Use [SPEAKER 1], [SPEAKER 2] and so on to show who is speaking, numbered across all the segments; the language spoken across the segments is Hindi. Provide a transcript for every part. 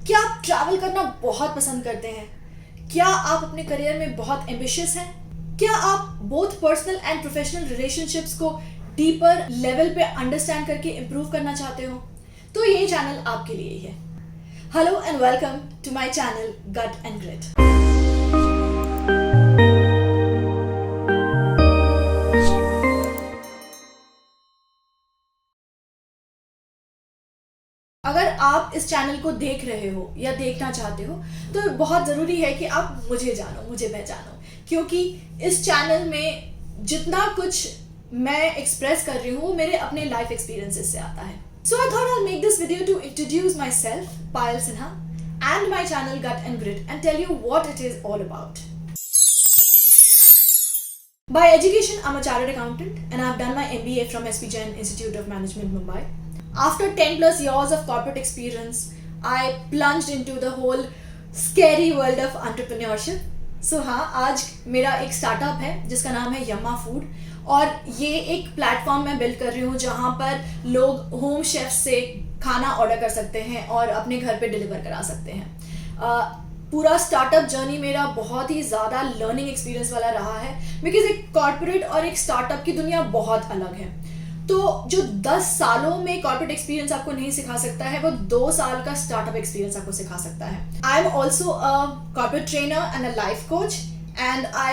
[SPEAKER 1] क्या आप ट्रैवल करना बहुत पसंद करते हैं? क्या आप अपने करियर में बहुत एम्बिशियस हैं? क्या आप both personal and professional relationships को डीपर लेवल पे अंडरस्टैंड करके इम्प्रूव करना चाहते हो? तो ये चैनल आपके लिए ही है। Hello and welcome to my channel gut and grit. अगर आप इस चैनल को देख रहे हो या देखना चाहते हो तो बहुत ज़रूरी है कि आप मुझे जानो, मुझे पहचानो, क्योंकि इस चैनल में जितना कुछ मैं एक्सप्रेस कर रही हूँ मेरे अपने लाइफ एक्सपीरियंसेस से आता है। So I thought I make this video to introduce myself, Payal Sinha, and my channel Gut and Grit, and tell you what it is all about. By education, I'm a chartered accountant and I've done my MBA from SP Jain Institute of Management, Mumbai. After 10 plus years of corporate experience, I plunged into the whole scary world of entrepreneurship. So हाँ, आज मेरा एक स्टार्टअप है जिसका नाम है यम्मा फूड, और ये एक प्लेटफॉर्म मैं बिल्ड कर रही हूँ जहाँ पर लोग होम शेफ से खाना ऑर्डर कर सकते हैं और अपने घर पे डिलीवर करा सकते हैं। पूरा स्टार्टअप जर्नी मेरा बहुत ही ज़्यादा लर्निंग एक्सपीरियंस वाला रहा है, बिकॉज एक कॉर्पोरेट और एक स्टार्टअप की दुनिया बहुत अलग है। तो जो 10 सालों में कॉर्पोरेट एक्सपीरियंस आपको नहीं सिखा सकता है, वो 2 साल का स्टार्टअप एक्सपीरियंस आपको सिखा सकता है। I am also a corporate trainer and a life coach, and I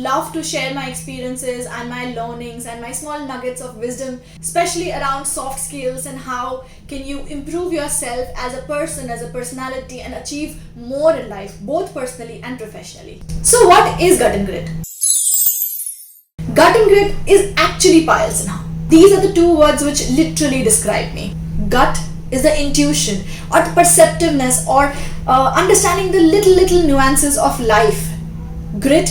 [SPEAKER 1] love to share my experiences and my learnings and my small nuggets of wisdom, especially around soft skills and how can you improve yourself as a person, as a personality, and achieve more in life, both personally and professionally. So what is Gut and Grit? Gut and Grit is actually Payal Sinha. These are the two words which literally describe me. Gut is the intuition or the perceptiveness or understanding the little nuances of life. Grit,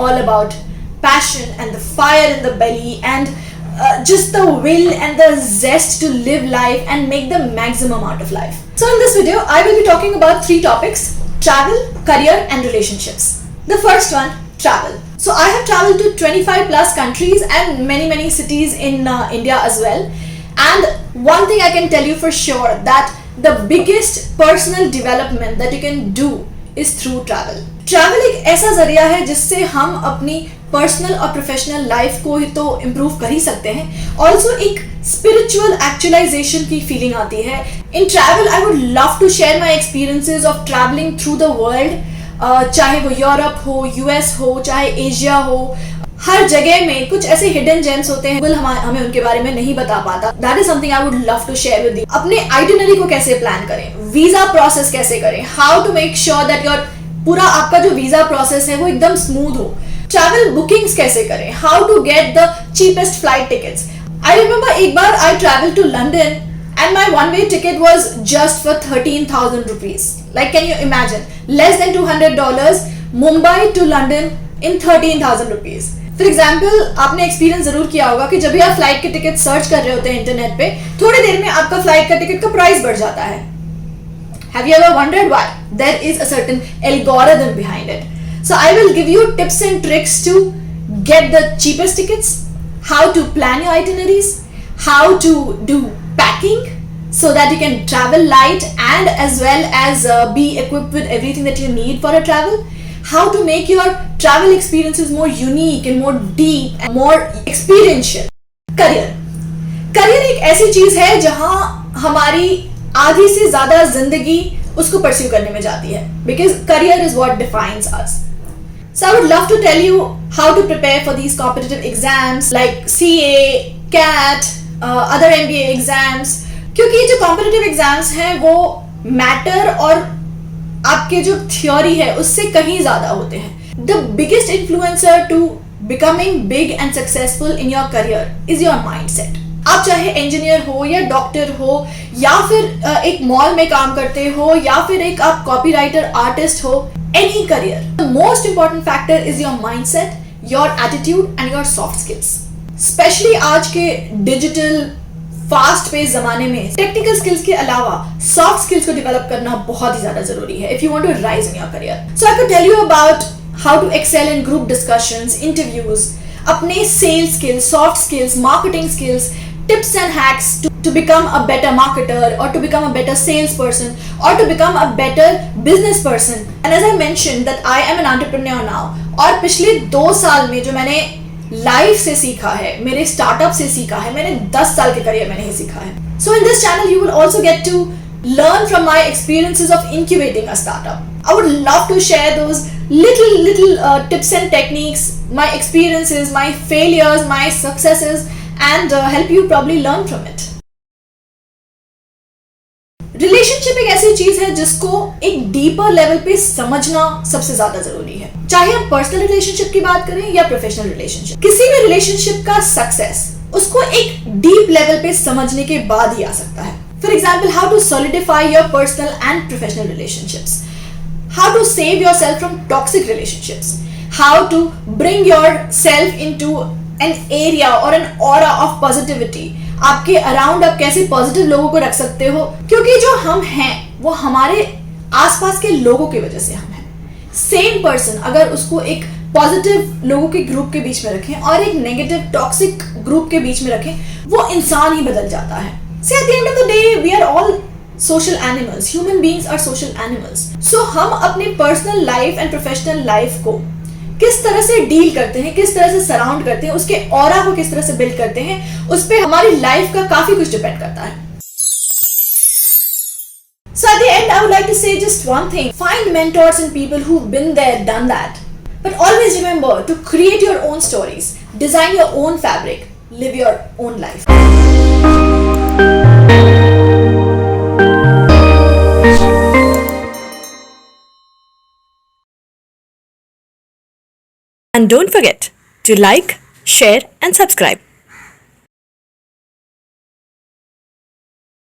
[SPEAKER 1] all about passion and the fire in the belly and just the will and the zest to live life and make the maximum out of life. So in this video, I will be talking about 3 topics: travel, career and relationships. The first one, travel. So I have traveled to 25 plus countries and many cities in India as well. And one thing I can tell you for sure, that the biggest personal development that you can do is through travel. Travel एक ऐसा जरिया है जिससे हम अपनी पर्सनल और प्रोफेशनल लाइफ को ही तो इम्प्रूव कर ही सकते हैं, ऑल्सो एक स्पिरिचुअल एक्चुअलाइजेशन की फीलिंग आती है। In travel I would love to share my experiences of travelling through the world, चाहे वो यूरोप हो, यूएस हो, चाहे एशिया हो। हर जगह में कुछ ऐसे हिडन जेम्स होते हैं, गूगल हमें उनके बारे में नहीं बता पाता। That is something I would love to share with you. अपने आइटिनरी को कैसे प्लान करें, वीजा प्रोसेस कैसे करें, how to make sure that your पूरा आपका जो वीजा प्रोसेस है वो एकदम स्मूथ हो, ट्रैवल बुकिंग्स कैसे करें, how to get the cheapest flight tickets. I remember एक बार I travel to London and my one way ticket was just for 13,000 rupees. Like, can you imagine? Less than $200, Mumbai to London in 13,000 rupees. For example, आपने एक्सपीरियंस जरूर किया होगा कि जब भी आप फ्लाइट के टिकट सर्च कर रहे होते हैं इंटरनेट पे, थोड़ी देर में आपका फ्लाइट का टिकट का प्राइस बढ़ जाता है। Have you ever wondered why? There is a certain algorithm behind it. So I will give you tips and tricks to get the cheapest tickets, how to plan your itineraries, how to do packing so that you can travel light and as well as be equipped with everything that you need for a travel, how to make your travel experiences more unique and more deep and more experiential. Career एक ऐसी चीज है जहां हमारी आधी से ज्यादा जिंदगी उसको परस्यू करने में जाती है, because career is what defines us. So I would love to tell you how to prepare for these competitive exams like CA, CAT, other MBA exams, क्योंकि ये जो competitive exams हैं वो matter और आपके जो theory है उससे कहीं ज्यादा होते हैं। The biggest influencer to becoming big and successful in your career is your mindset. आप चाहे इंजीनियर हो या डॉक्टर हो या फिर एक मॉल में काम करते हो या फिर एक आप कॉपीराइटर आर्टिस्ट हो, any career, the most important factor is your mindset, your attitude and your soft skills. Specially आज के डिजिटल फास्ट पेस जमाने में टेक्निकल स्किल्स के अलावा सॉफ्ट स्किल्स को डेवलप करना बहुत ही ज्यादा जरूरी है if you want to rise in your career. So I can tell you about how to excel in group discussions, interviews, अपने sales skills, soft skills, marketing skills, tips and hacks to to become a better marketer or to become a better salesperson or to become a better business person. And as I mentioned that I am an entrepreneur now, और पिछले 2 साल में जो मैंने लाइफ से सीखा है, मेरे स्टार्टअप से सीखा है, मैंने 10 साल के करियर में नहीं सीखा है. So in this channel you will also get to learn from my experiences of incubating a startup. I would love to share those little tips and techniques, my experiences, my failures, my successes, and help you probably learn from it. Relationship एक ऐसी चीज है जिसको एक डीपर लेवल पे समझना सबसे ज्यादा जरूरी है. चाहे हम पर्सनल रिलेशनशिप की बात करें या प्रोफेशनल रिलेशनशिप, किसी भी रिलेशनशिप का सक्सेस उसको एक डीप लेवल पे समझने के बाद ही आ सकता है. For example, how to solidify your personal and professional relationships, how to save yourself from toxic relationships, how to bring yourself into an area or an aura of positivity. आपके अराउंड आप कैसे पॉजिटिव लोगों को रख सकते हो, क्योंकि जो हम हैं वो हमारे आसपास के लोगों की वजह से हम हैं. सेम पर्सन अगर उसको एक पॉजिटिव लोगों के ग्रुप के बीच में रखें और एक नेगेटिव टॉक्सिक ग्रुप के बीच में रखें, वो इंसान ही बदल जाता है. See, at the end of the day, we are all social animals. Human beings are social animals. So हम अपने personal life and professional life को किस तरह से डील करते हैं, किस तरह से सराउंड करते हैं, उसके ऑरा को किस तरह से बिल्ड करते हैं, उस पे हमारी लाइफ का काफी कुछ डिपेंड करता है. So at the end, I would like to say just one thing. Find mentors and people who've been there, done that. But always remember to create your own stories, design your own fabric, live your own life. And don't forget to like, share and subscribe.